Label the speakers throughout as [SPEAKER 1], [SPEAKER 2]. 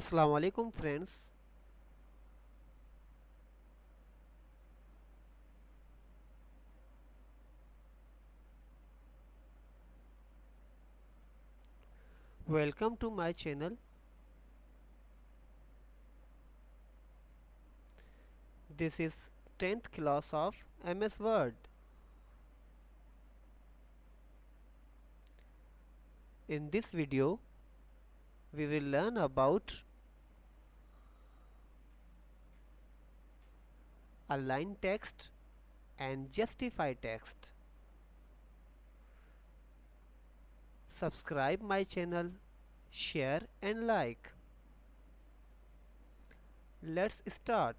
[SPEAKER 1] Assalamu alaikum friends. Welcome to my channel. This is 10th class of MS Word. In this video, we will learn about align text and justify text. Subscribe my channel, share and like. Let's start.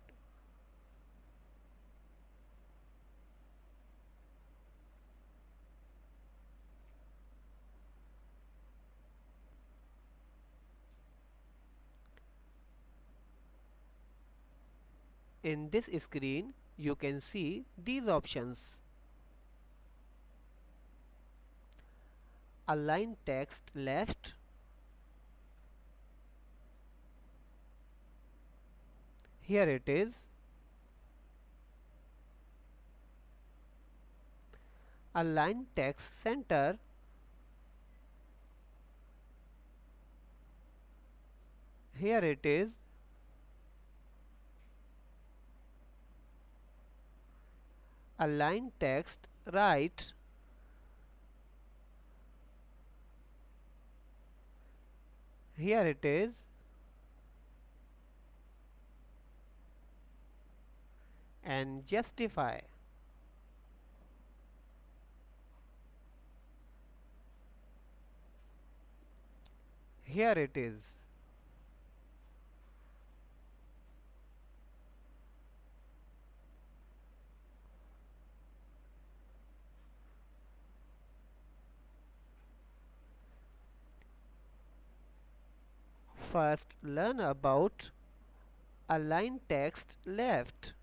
[SPEAKER 1] In this screen, you can see these options. Align text left. Here it is. Align text center. Here it is. Align text right. Here it is. And justify. Here it is. First, learn about align text left.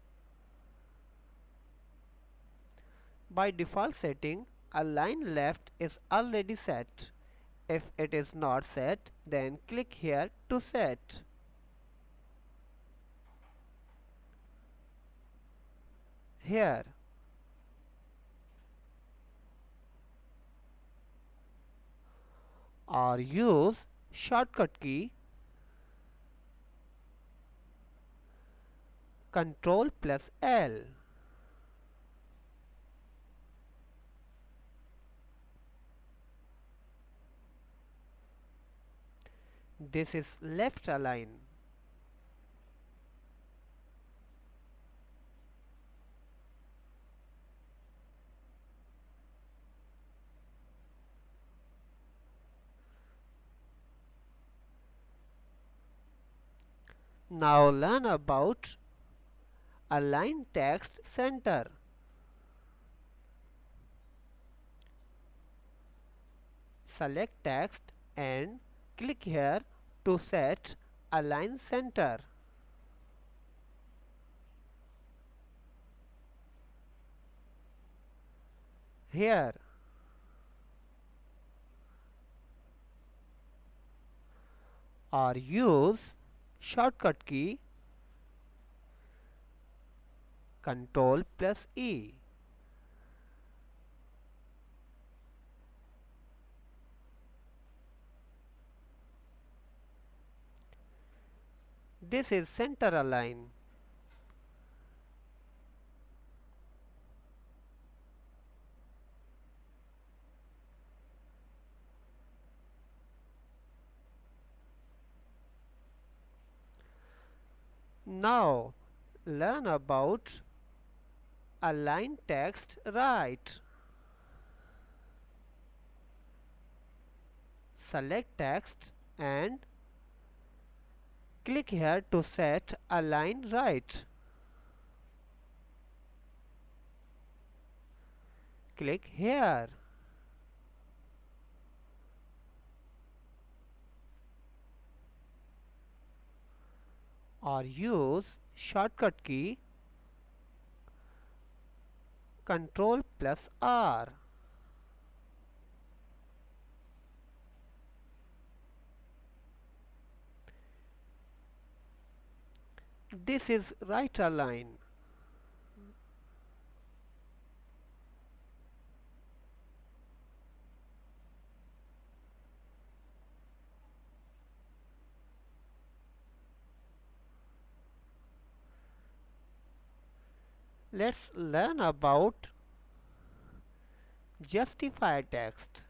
[SPEAKER 1] By default setting, align left is already set. If it is not set, then click here to set. Here. Or use shortcut key Ctrl plus L. This is left align. Now learn about align text center. Select text and click here to set align center. Here. Or use shortcut key Ctrl plus E. This is center align. Now learn about align text right. Select text and click here to set align right. Click here. Or use shortcut key Ctrl plus R. This is right align. Let's learn about justify text.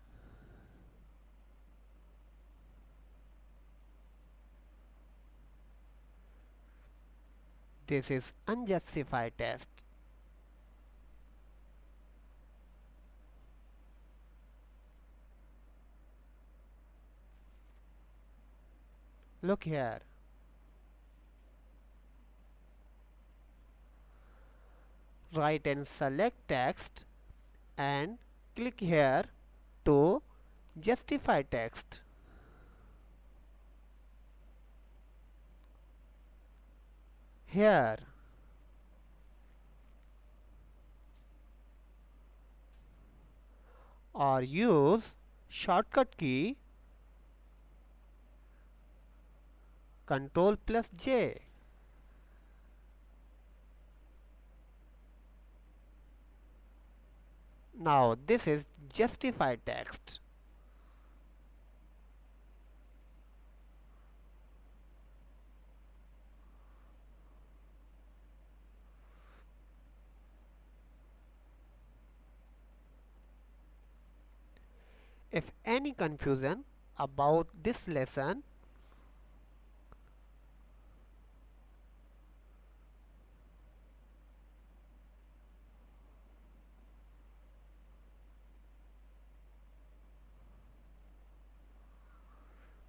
[SPEAKER 1] This is unjustified text. Look here. Right and select text and click here to justify text. Here or use shortcut key Ctrl plus J. Now this is justify text. If any confusion about this lesson,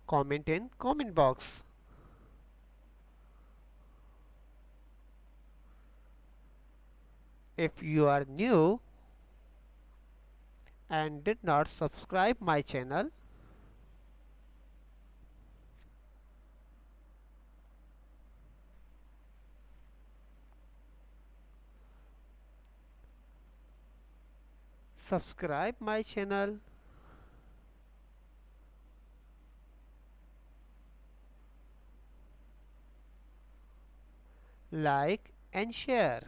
[SPEAKER 1] comment in comment box. If you are new and did not subscribe my channel, subscribe my channel, like and share.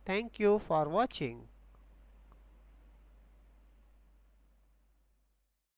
[SPEAKER 1] Thank you for watching.